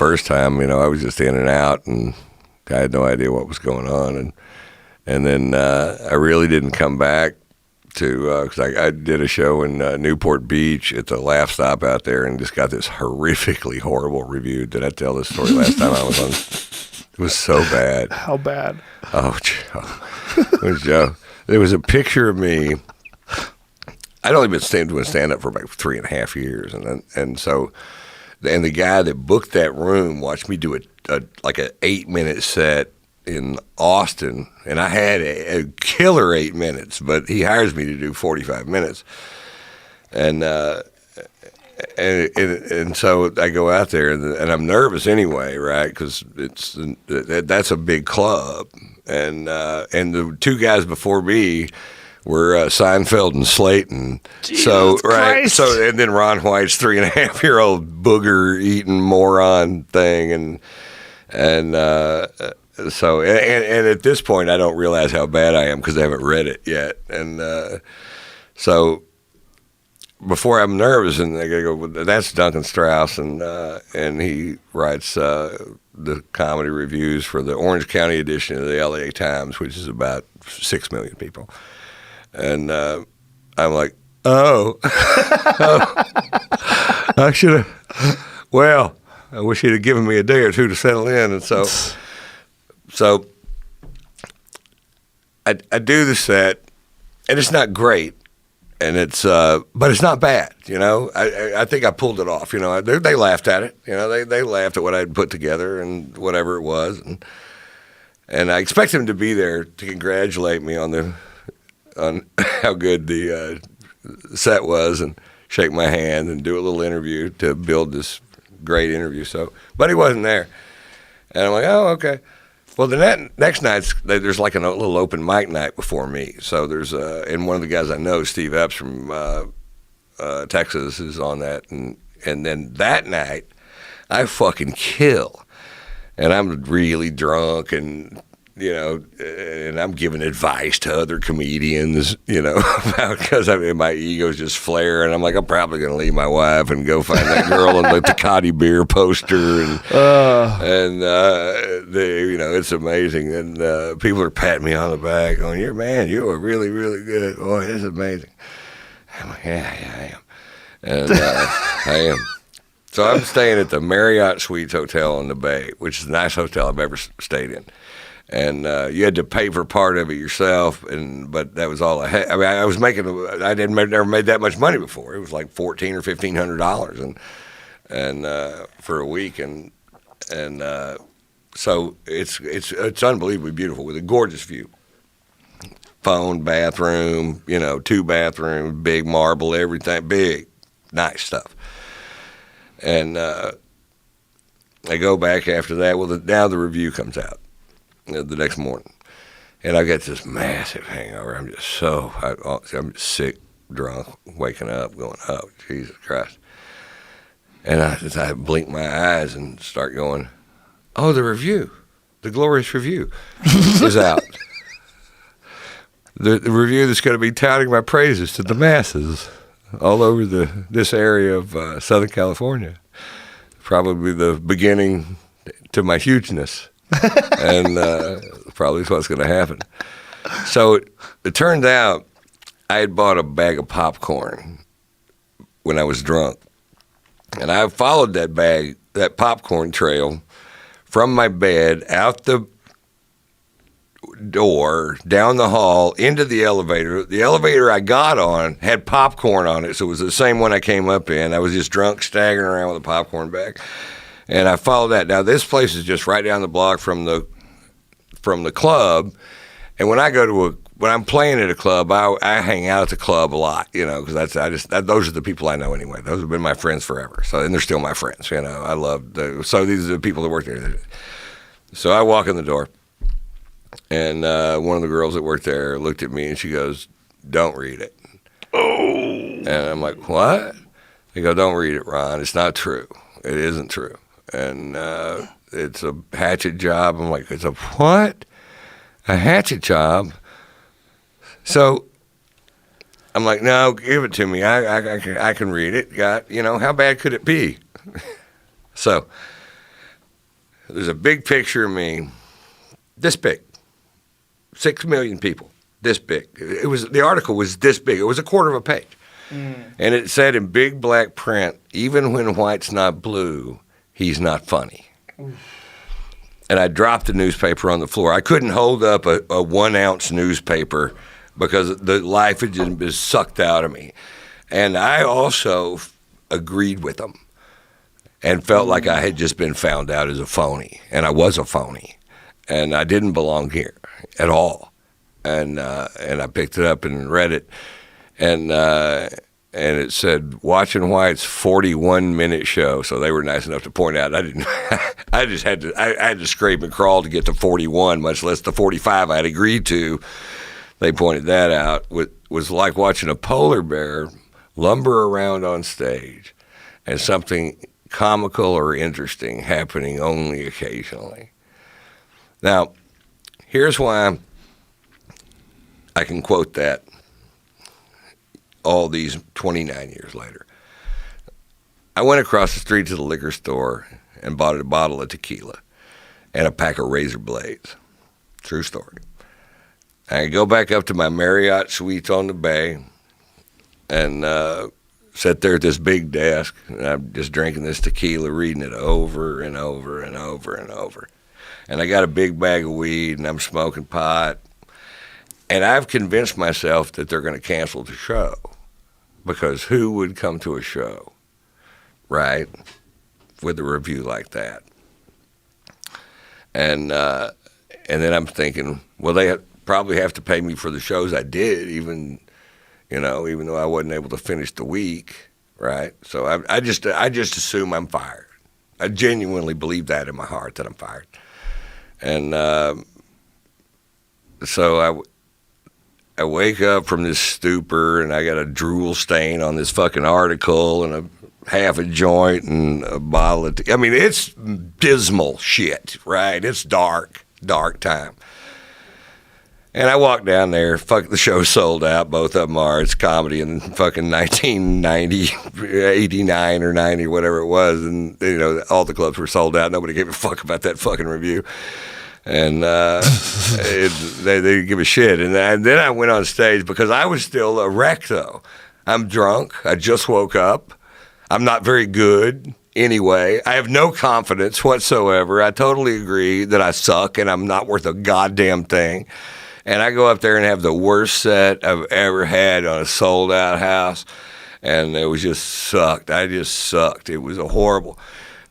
first time, I was just in and out, and I had no idea what was going on, and then I really didn't come back to because I did a show in Newport Beach at the Laugh Stop out there, and just got this horrifically horrible review. Did I tell this story last time I was on? It was so bad. How bad? Oh, Joe. It was Joe. There was a picture of me. I'd only been doing stand-up for about 3.5 years, and so the guy that booked that room watched me do like an 8-minute set in Austin, and I had a killer 8 minutes, but he hires me to do 45 minutes, and so I go out there, and I'm nervous anyway, right? Because that's a big club, and the two guys before me were Seinfeld and Slayton. Jesus so right, Christ. so and then Ron White's 3.5-year-old booger eating moron thing, and so at this point I don't realize how bad I am because I haven't read it yet, and so before I'm nervous, and I gotta go. Well, that's Duncan Strauss, and he writes the comedy reviews for the Orange County edition of the LA Times, which is about 6 million people. And I'm like, oh, I should have. Well, I wish he'd have given me a day or two to settle in. And so I do the set, and it's not great, and but it's not bad. I think I pulled it off. They laughed at it. They laughed at what I'd put together and whatever it was, and I expect them to be there to congratulate me on how good the set was, and shake my hand and do a little interview to build this great interview. But he wasn't there, and I'm like, oh, okay. Well, the next night there's like a little open mic night before me. So there's and one of the guys I know, Steve Epps from Texas, is on that, and then that night I fucking kill, and I'm really drunk, and and I'm giving advice to other comedians, because my ego's just flaring. I'm like, I'm probably going to leave my wife and go find that girl on the Tecate beer poster, and it's amazing. And people are patting me on the back, going, "You are really, really good. Boy, this is amazing." I'm like, yeah, I am, and I am. So I'm staying at the Marriott Suites Hotel in the Bay, which is the nicest hotel I've ever stayed in. And you had to pay for part of it yourself, but that was all I had. I mean, I was making. I never made that much money before. It was like $1,400 or $1,500, and for a week, and so it's unbelievably beautiful with a gorgeous view. Phone, bathroom, 2 bathrooms, big marble, everything, big, nice stuff. And I go back after that. Well, now the review comes out the next morning, and I get this massive hangover. I'm just sick, drunk, waking up, going, oh, Jesus Christ. And I blink my eyes and start going, oh, the review, the glorious review is out. The review that's going to be touting my praises to the masses all over this area of Southern California. Probably the beginning to my hugeness. And probably what's going to happen. So it turned out I had bought a bag of popcorn when I was drunk. And I followed that popcorn trail from my bed, out the door, down the hall, into the elevator. The elevator I got on had popcorn on it, so it was the same one I came up in. I was just drunk, staggering around with a popcorn bag. And I followed that. Now, this place is just right down the block from the club. And when I'm playing at a club, I hang out at the club a lot, because those are the people I know anyway. Those have been my friends forever. and they're still my friends, I love so these are the people that work there. So I walk in the door, and one of the girls that worked there looked at me and she goes, "Don't read it." Oh. And I'm like, "What?" They go, "Don't read it, Ron. It's not true. It isn't true. And it's a hatchet job." I'm like, "It's a what? A hatchet job?" So I'm like, "No, give it to me. I can read it. How bad could it be?" So there's a big picture of me, this big, 6 million people, this big. The article was this big. It was a quarter of a page. And it said in big black print, even when white's not blue, he's not funny. And I dropped the newspaper on the floor. I couldn't hold up a 1 ounce newspaper because the life had just been sucked out of me. And I also agreed with them and felt like I had just been found out as a phony. And I was a phony. And I didn't belong here at all. And I picked it up and read it. And it said, Watching White's 41-minute show. So they were nice enough to point out I didn't. I just had to scrape and crawl to get to 41, much less the 45 I had agreed to. They pointed that out. Was like watching a polar bear lumber around on stage, and something comical or interesting happening only occasionally. Now, here's why I can quote that all these 29 years later. I went across the street to the liquor store and bought a bottle of tequila and a pack of razor blades. True story. I go back up to my Marriott suite on the bay and sit there at this big desk, and I'm just drinking this tequila, reading it over and over and over and over. And I got a big bag of weed, and I'm smoking pot. And I've convinced myself that they're going to cancel the show, because who would come to a show, right, with a review like that? And then I'm thinking, well, they probably have to pay me for the shows I did, even though I wasn't able to finish the week, right? So I just assume I'm fired. I genuinely believe that in my heart, that I'm fired. And so I wake up from this stupor, and I got a drool stain on this fucking article and half a joint and a bottle of I mean, it's dismal shit, right? It's dark time. And I walk down there, the show's sold out, both of them are. It's comedy in fucking 1990, 89 or 90, whatever it was. And, all the clubs were sold out. Nobody gave a fuck about that fucking review. And they didn't give a shit. And then I went on stage because I was still a wreck, though. I'm drunk. I just woke up. I'm not very good anyway. I have no confidence whatsoever. I totally agree that I suck and I'm not worth a goddamn thing. And I go up there and have the worst set I've ever had on a sold-out house. And it was just sucked. I just sucked. It was horrible.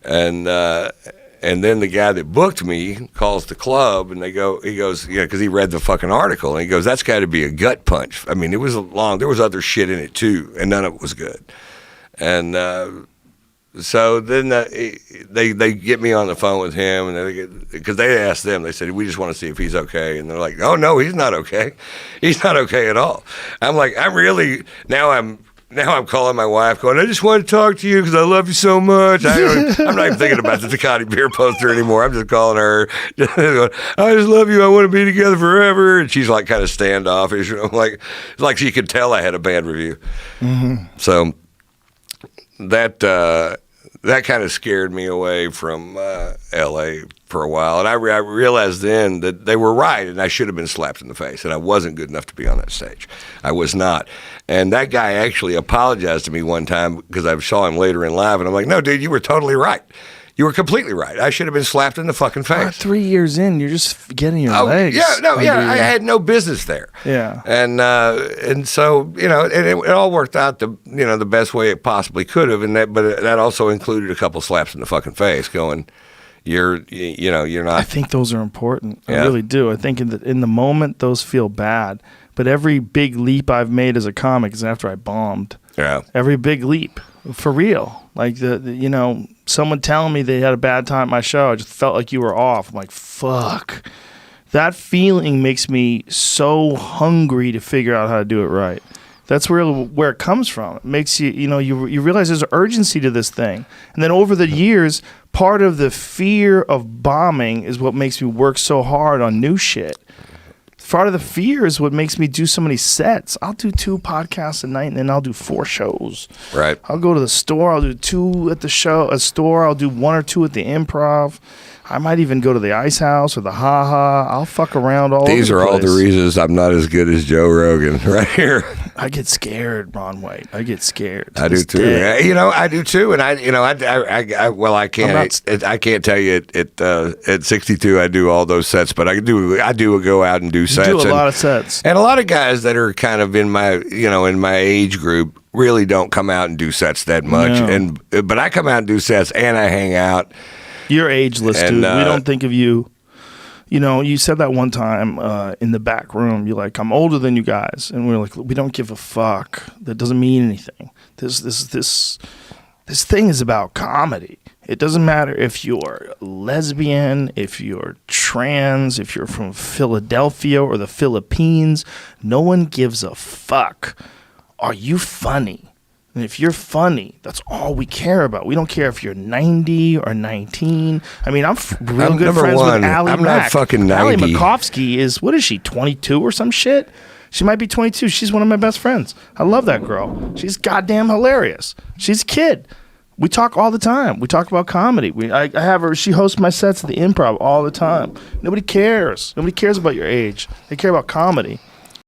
And then the guy that booked me calls the club, and he goes, because he read the fucking article, and he goes, that's got to be a gut punch. I mean, it was there was other shit in it too, and none of it was good. And so then they get me on the phone with him, and because they asked them, they said, we just want to see if he's okay. And they're like, oh, no, he's not okay. He's not okay at all. I'm like, now I'm calling my wife going, I just want to talk to you because I love you so much. I'm not even thinking about the Ducati beer poster anymore. I'm just calling her, going, I just love you. I want to be together forever. And she's like kind of standoffish. It's like she could tell I had a bad review. Mm-hmm. So that kind of scared me away from L.A. for a while. And I realized then that they were right, and I should have been slapped in the face, and I wasn't good enough to be on that stage. I was not. And that guy actually apologized to me one time because I saw him later in live, and I'm like, no, dude, you were totally right. You were completely right. I should have been slapped in the fucking face. 3 years in, you're just getting your legs. I had no business there. Yeah. And so, it all worked out the best way it possibly could have, but that also included a couple slaps in the fucking face going, you're not. I think those are important. Yeah. I really do. I think in the moment those feel bad, but every big leap I've made as a comic is after I bombed. Yeah. Every big leap, for real. Like someone telling me they had a bad time at my show, I just felt like you were off. I'm like, fuck. That feeling makes me so hungry to figure out how to do it right. That's where it comes from. It makes you realize there's an urgency to this thing. And then over the years, part of the fear of bombing is what makes me work so hard on new shit. part of the fear is what makes me do so many sets. I'll do 2 podcasts a night, and then I'll do 4 shows. Right. I'll go to the store. I'll do 2 at the store. I'll do 1 or 2 at the Improv. I might even go to the Ice House or the Ha Ha. I'll fuck around all over the place. These are all the reasons I'm not as good as Joe Rogan right here. I get scared, Ron White. I get scared. I do too. I do too. And I can't tell you at 62 I do all those sets, but I do go out and do sets. You do a lot of sets. And a lot of guys that are kind of in my age group really don't come out and do sets that much. No. But I come out and do sets and I hang out. You're ageless, dude. We don't think of you. You know, you said that one time in the back room. You're like, I'm older than you guys, and we're like, we don't give a fuck. That doesn't mean anything. This thing is about comedy. It doesn't matter if you're lesbian, if you're trans, if you're from Philadelphia or the Philippines. No one gives a fuck. Are you funny? And if you're funny, that's all we care about. We don't care if you're 90 or 19. I mean, I'm real good friends with Allie I'm Mack. not fucking 90. Allie Makovsky is, what is she, 22 or some shit? She might be 22. She's one of my best friends. I love that girl. She's goddamn hilarious. She's a kid. We talk all the time. We talk about comedy. I have her. She hosts my sets at the Improv all the time. Nobody cares. Nobody cares about your age. They care about comedy.